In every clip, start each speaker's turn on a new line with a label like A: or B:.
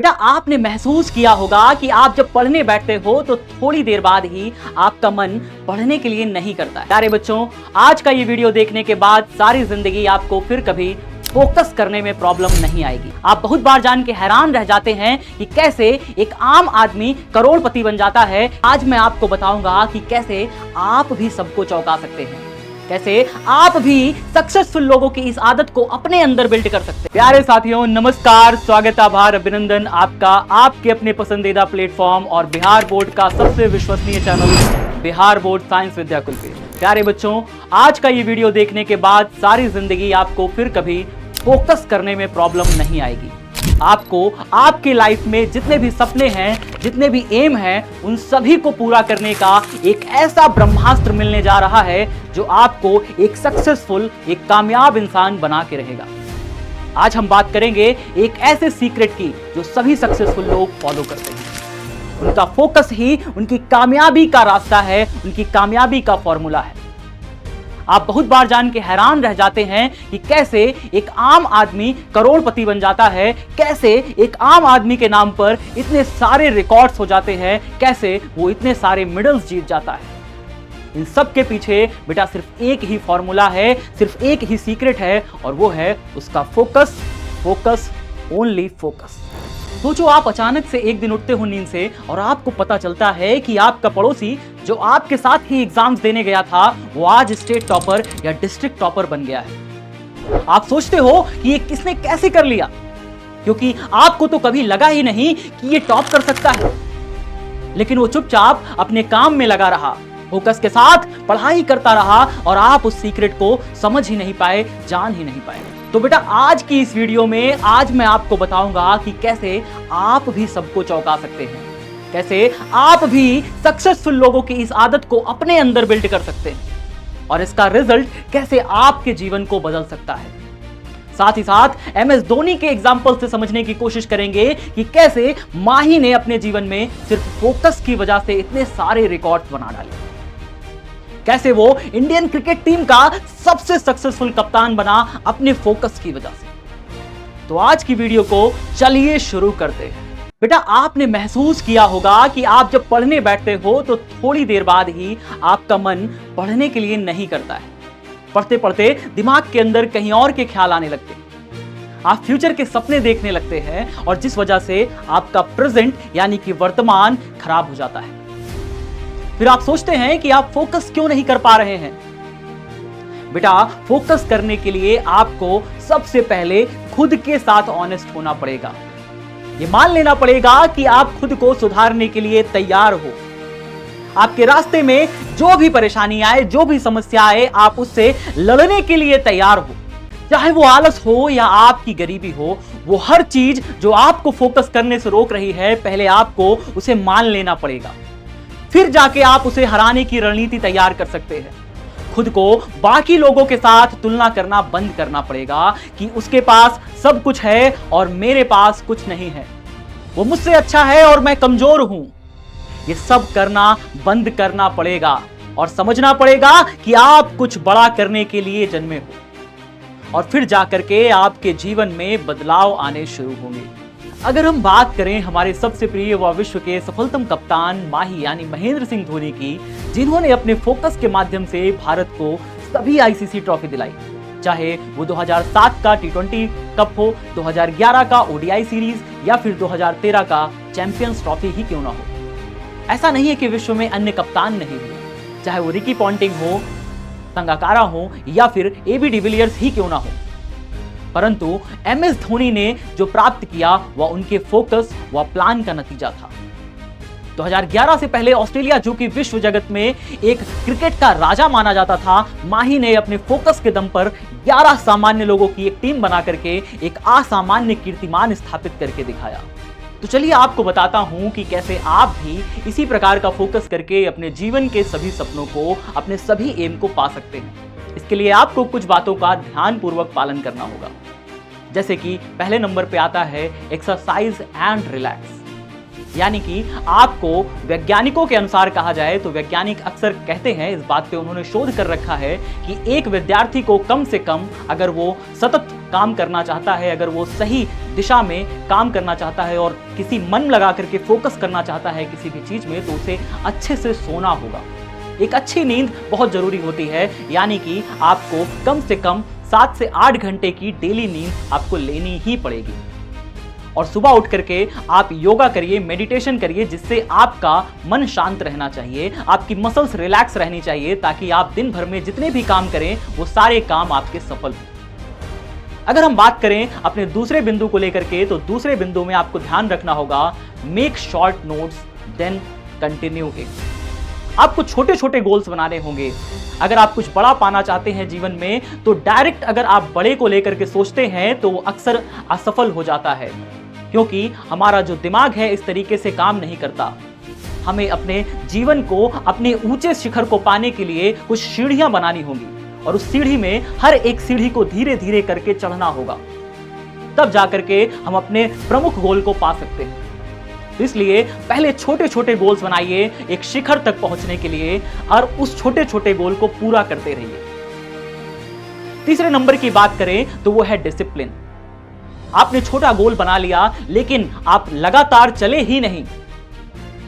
A: बेटा आपने महसूस किया होगा कि आप जब पढ़ने बैठते हो तो थोड़ी देर बाद ही आपका मन पढ़ने के लिए नहीं करता है। प्यारे बच्चों, आज का ये वीडियो देखने के बाद सारी जिंदगी आपको फिर कभी फोकस करने में प्रॉब्लम नहीं आएगी। आप बहुत बार जान के हैरान रह जाते हैं कि कैसे एक आम आदमी करोड़पति बन जाता है। आज मैं आपको बताऊंगा कि कैसे आप भी सबको चौंका सकते हैं, कैसे आप भी सक्सेसफुल लोगों की इस आदत को अपने अंदर बिल्ड कर सकते हैं। प्यारे साथियों, नमस्कार, स्वागत, आभार, अभिनंदन आपका आपके अपने पसंदीदा प्लेटफॉर्म और बिहार बोर्ड का सबसे विश्वसनीय channel Bihar board science Vidyakul पे। प्यारे बच्चों, आज का ये वीडियो देखने के बाद सारी जिंदगी आपको फिर कभी फोकस करने में प्रॉब्लम नहीं आएगी। आपको आपके लाइफ में जितने भी सपने हैं, जितने भी एम हैं, उन सभी को पूरा करने का एक ऐसा ब्रह्मास्त्र मिलने जा रहा है जो आपको एक सक्सेसफुल, एक कामयाब इंसान बना के रहेगा। आज हम बात करेंगे एक ऐसे सीक्रेट की जो सभी सक्सेसफुल लोग फॉलो करते हैं। उनका फोकस ही उनकी कामयाबी का रास्ता है, उनकी कामयाबी का फॉर्मूला है। आप बहुत बार जान के हैरान रह जाते हैं कि कैसे एक आम आदमी करोड़पति बन जाता है, कैसे एक आम आदमी के नाम पर इतने सारे रिकॉर्ड्स हो जाते हैं, कैसे वो इतने सारे मेडल्स जीत जाता है। इन सब के पीछे बेटा सिर्फ एक ही फॉर्मूला है, सिर्फ एक ही सीक्रेट है, और वो है उसका फोकस, फोकस, ओनली फोकस। सोचो, आप अचानक से एक दिन उठते हो नींद से और आपको पता चलता है कि आपका पड़ोसी जो आपके साथ ही एग्जाम्स देने गया था वो आज स्टेट टॉपर या डिस्ट्रिक्ट टॉपर बन गया है। आप सोचते हो कि ये किसने कैसे कर लिया, क्योंकि आपको तो कभी लगा ही नहीं कि ये टॉप कर सकता है। लेकिन वो चुपचाप अपने काम में लगा रहा, फोकस के साथ पढ़ाई करता रहा और आप उस सीक्रेट को समझ ही नहीं पाए, जान ही नहीं पाए। तो बेटा आज की इस वीडियो में आज मैं आपको बताऊंगा कि कैसे आप भी सबको चौंका सकते हैं, कैसे आप भी सक्सेसफुल लोगों की इस आदत को अपने अंदर बिल्ड कर सकते हैं और इसका रिजल्ट कैसे आपके जीवन को बदल सकता है। साथ ही साथ एमएस धोनी के एग्जाम्पल से समझने की कोशिश करेंगे कि कैसे माही ने अपने जीवन में सिर्फ फोकस की वजह से इतने सारे रिकॉर्ड्स बना डाले, कैसे वो इंडियन क्रिकेट टीम का सबसे सक्सेसफुल कप्तान बना अपने फोकस की वजह से। तो आज की वीडियो को चलिए शुरू करते हैं। बेटा आपने महसूस किया होगा कि आप जब पढ़ने बैठते हो तो थोड़ी देर बाद ही आपका मन पढ़ने के लिए नहीं करता है। पढ़ते पढ़ते दिमाग के अंदर कहीं और के ख्याल आने लगते हैं, आप फ्यूचर के सपने देखने लगते हैं और जिस वजह से आपका प्रेजेंट यानी कि वर्तमान खराब हो जाता है। फिर आप सोचते हैं कि आप फोकस क्यों नहीं कर पा रहे हैं। बेटा फोकस करने के लिए आपको सबसे पहले खुद के साथ ऑनेस्ट होना पड़ेगा। ये मान लेना पड़ेगा कि आप खुद को सुधारने के लिए तैयार हो। आपके रास्ते में जो भी परेशानी आए, जो भी समस्या आए, आप उससे लड़ने के लिए तैयार हो। चाहे वो आलस हो या आपकी गरीबी हो, वो हर चीज जो आपको फोकस करने से रोक रही है, पहले आपको उसे मान लेना पड़ेगा। फिर जाके आप उसे हराने की रणनीति तैयार कर सकते हैं। खुद को बाकी लोगों के साथ तुलना करना बंद करना पड़ेगा कि उसके पास सब कुछ है और मेरे पास कुछ नहीं है, वो मुझसे अच्छा है और मैं कमजोर हूं। ये सब करना बंद करना पड़ेगा और समझना पड़ेगा कि आप कुछ बड़ा करने के लिए जन्मे हो और फिर जाकर के आपके जीवन में बदलाव आने शुरू होंगे। अगर हम बात करें हमारे सबसे प्रिय व विश्व के सफलतम कप्तान माही यानी महेंद्र सिंह धोनी की, जिन्होंने अपने फोकस के माध्यम से भारत को सभी आईसीसी ट्रॉफी दिलाई, चाहे वो 2007 का टी20 कप हो, 2011 का ओडीआई सीरीज या फिर 2013 का चैंपियंस ट्रॉफी ही क्यों ना हो। ऐसा नहीं है कि विश्व में अन्य कप्तान नहीं हुए, चाहे वो रिकी पॉन्टिंग हो, संगाकारा हो या फिर एबी डिविलियर्स ही क्यों ना हो, परंतु एमएस धोनी ने जो प्राप्त किया वह उनके फोकस व प्लान का नतीजा था। 2011 से पहले ऑस्ट्रेलिया, जो कि विश्व जगत में एक क्रिकेट का राजा माना जाता था, माही ने अपने फोकस के दम पर 11 सामान्य लोगों की एक टीम बना करके एक असामान्य कीर्तिमान स्थापित करके दिखाया। तो चलिए आपको बताता हूं कि कैसे आप भी इसी प्रकार का फोकस करके अपने जीवन के सभी सपनों को, अपने सभी एम को पा सकते हैं। इसके लिए आपको कुछ बातों का ध्यानपूर्वक पालन करना होगा, जैसे कि पहले नंबर पे आता है एक्सरसाइज एंड रिलैक्स। यानी कि आपको वैज्ञानिकों के अनुसार कहा जाए तो वैज्ञानिक अक्सर कहते हैं, इस बात पे उन्होंने शोध कर रखा है कि एक विद्यार्थी को कम से कम अगर वो सतत काम करना चाहता है, अगर वो सही दिशा में काम करना चाहता है और किसी मन लगा करके फोकस करना चाहता है किसी भी चीज में, तो उसे अच्छे से सोना होगा। एक अच्छी नींद बहुत जरूरी होती है, यानी कि आपको कम से कम 7 से 8 घंटे की डेली नींद आपको लेनी ही पड़ेगी। और सुबह उठ करके आप योगा करिए, मेडिटेशन करिए, जिससे आपका मन शांत रहना चाहिए, आपकी मसल्स रिलैक्स रहनी चाहिए, ताकि आप दिन भर में जितने भी काम करें वो सारे काम आपके सफल हों। अगर हम बात करें अपने दूसरे बिंदु को लेकर के, तो दूसरे बिंदु में आपको ध्यान रखना होगा, make short notes then continue it. आपको छोटे छोटे गोल्स बनाने होंगे। अगर आप कुछ बड़ा पाना चाहते हैं जीवन में, तो डायरेक्ट अगर आप बड़े को लेकर के सोचते हैं तो वो अक्सर असफल हो जाता है, क्योंकि हमारा जो दिमाग है इस तरीके से काम नहीं करता। हमें अपने जीवन को, अपने ऊंचे शिखर को पाने के लिए कुछ सीढ़ियां बनानी होंगी, और उस सीढ़ी में हर एक सीढ़ी को धीरे धीरे करके चढ़ना होगा, तब जाकर के हम अपने प्रमुख गोल को पा सकते हैं। इसलिए पहले छोटे छोटे गोल्स बनाइए एक शिखर तक पहुंचने के लिए, और उस छोटे छोटे गोल को पूरा करते रहिए। तीसरे नंबर की बात करें तो वो है डिसिप्लिन। आपने छोटा गोल बना लिया, लेकिन आप लगातार चले ही नहीं,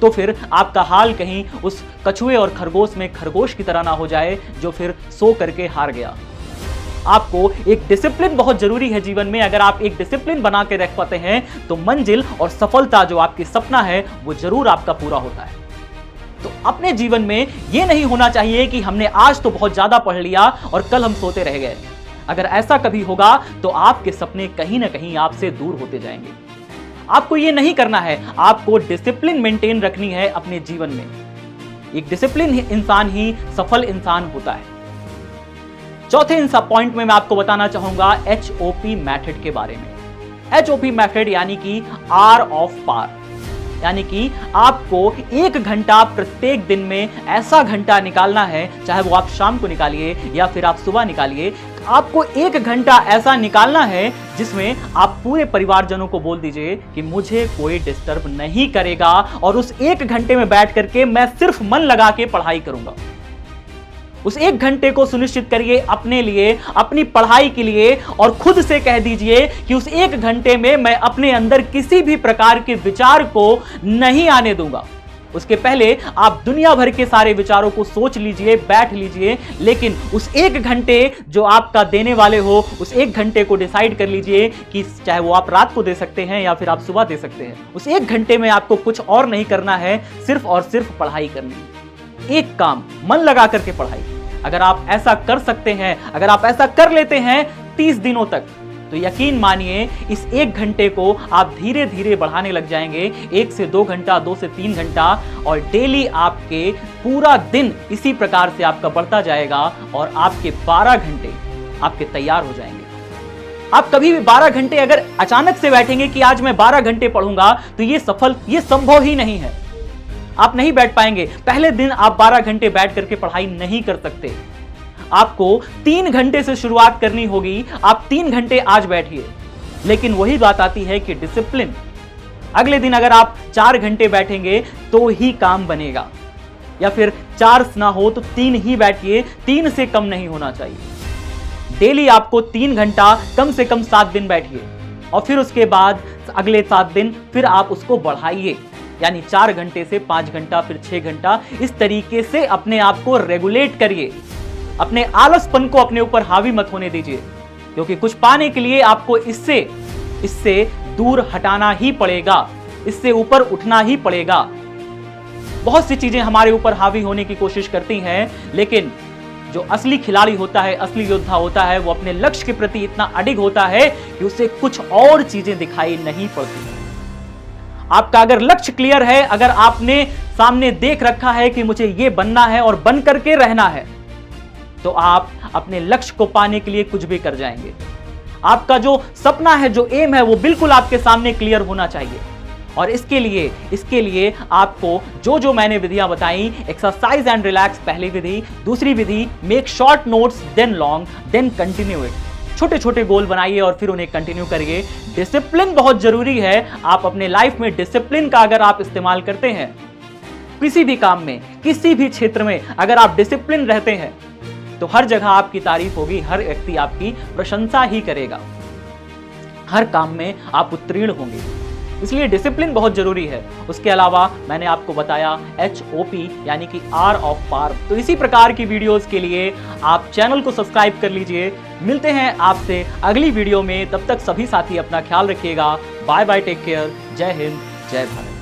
A: तो फिर आपका हाल कहीं उस कछुए और खरगोश में खरगोश की तरह ना हो जाए जो फिर सो करके हार गया। आपको एक डिसिप्लिन बहुत जरूरी है जीवन में। अगर आप एक डिसिप्लिन बना के रख पाते हैं तो मंजिल और सफलता, जो आपकी सपना है, वो जरूर आपका पूरा होता है। तो अपने जीवन में यह नहीं होना चाहिए कि हमने आज तो बहुत ज्यादा पढ़ लिया और कल हम सोते रह गए। अगर ऐसा कभी होगा तो आपके सपने कहीं ना कहीं आपसे दूर होते जाएंगे। आपको यह नहीं करना है, आपको डिसिप्लिन मेंटेन रखनी है अपने जीवन में। एक डिसिप्लिन इंसान ही सफल इंसान होता है। चौथे इन सब पॉइंट में मैं आपको बताना चाहूंगा HOP मेथड के बारे में। HOP मेथड यानी कि R ऑफ पार, यानी कि आपको 1 घंटा प्रत्येक दिन में ऐसा घंटा निकालना है, चाहे वो आप शाम को निकालिए या फिर आप सुबह निकालिए। आपको 1 घंटा ऐसा निकालना है जिसमें आप पूरे परिवारजनों को बोल दीजिए कि मुझे कोई डिस्टर्ब नहीं करेगा, और उस 1 घंटे में बैठ करके मैं सिर्फ मन लगा के पढ़ाई करूंगा। उस 1 घंटे को सुनिश्चित करिए अपने लिए, अपनी पढ़ाई के लिए, और खुद से कह दीजिए कि उस 1 घंटे में मैं अपने अंदर किसी भी प्रकार के विचार को नहीं आने दूंगा। उसके पहले आप दुनिया भर के सारे विचारों को सोच लीजिए, बैठ लीजिए, लेकिन उस 1 घंटे जो आपका देने वाले हो, उस 1 घंटे को डिसाइड कर लीजिए कि चाहे वो आप रात को दे सकते हैं या फिर आप सुबह दे सकते हैं। उस 1 घंटे में आपको कुछ और नहीं करना है, सिर्फ और सिर्फ पढ़ाई करनी है। एक काम, मन लगा करके पढ़ाई। अगर आप ऐसा कर सकते हैं, अगर आप ऐसा कर लेते हैं 30 दिनों तक, तो यकीन मानिए इस 1 घंटे को आप धीरे धीरे बढ़ाने लग जाएंगे, 1 से 2 घंटा, 2 से 3 घंटा, और डेली आपके पूरा दिन इसी प्रकार से आपका बढ़ता जाएगा, और आपके 12 घंटे आपके तैयार हो जाएंगे। आप कभी भी 12 घंटे अगर अचानक से बैठेंगे कि आज मैं 12 घंटे पढ़ूंगा, तो ये संभव ही नहीं है। आप नहीं बैठ पाएंगे। पहले दिन आप 12 घंटे बैठ करके पढ़ाई नहीं कर सकते। आपको 3 घंटे से शुरुआत करनी होगी। आप 3 घंटे आज बैठिए, लेकिन वही बात आती है कि डिसिप्लिन। अगले दिन अगर आप 4 घंटे बैठेंगे तो ही काम बनेगा, या फिर 4 ना हो तो 3 ही बैठिए, 3 से कम नहीं होना चाहिए। डेली आपको 3 घंटा कम से कम 7 दिन बैठिए, और फिर उसके बाद अगले 7 दिन फिर आप उसको बढ़ाइए, यानी 4 घंटे से 5 घंटा, फिर 6 घंटा। इस तरीके से अपने आप को रेगुलेट करिए। अपने आलसपन को अपने ऊपर हावी मत होने दीजिए, क्योंकि कुछ पाने के लिए आपको इससे दूर हटाना ही पड़ेगा, इससे ऊपर उठना ही पड़ेगा। बहुत सी चीजें हमारे ऊपर हावी होने की कोशिश करती हैं, लेकिन जो असली खिलाड़ी होता है, असली योद्धा होता है, वो अपने लक्ष्य के प्रति इतना अडिग होता है कि उसे कुछ और चीजें दिखाई नहीं पड़ती। आपका अगर लक्ष्य क्लियर है, अगर आपने सामने देख रखा है कि मुझे ये बनना है और बन करके रहना है, तो आप अपने लक्ष्य को पाने के लिए कुछ भी कर जाएंगे। आपका जो सपना है, जो एम है, वो बिल्कुल आपके सामने क्लियर होना चाहिए। और इसके लिए आपको जो मैंने विधियां बताई, एक्सरसाइज एंड रिलैक्स पहली विधि, दूसरी विधि make short notes then long then continue it. छोटे छोटे गोल बनाइए और फिर उन्हें कंटिन्यू करिए। डिसिप्लिन बहुत जरूरी है। आप अपने लाइफ में डिसिप्लिन का अगर आप इस्तेमाल करते हैं, किसी भी काम में, किसी भी क्षेत्र में अगर आप डिसिप्लिन रहते हैं, तो हर जगह आपकी तारीफ होगी, हर व्यक्ति आपकी प्रशंसा ही करेगा। हर काम में आप उत्तीर्ण होंगे। इसलिए डिसिप्लिन बहुत जरूरी है। उसके अलावा मैंने आपको बताया HOP यानी कि R ऑफ पार। तो इसी प्रकार की वीडियोस के लिए आप चैनल को सब्सक्राइब कर लीजिए। मिलते हैं आपसे अगली वीडियो में, तब तक सभी साथी अपना ख्याल रखिएगा। बाय बाय, टेक केयर, जय हिंद, जय भारत।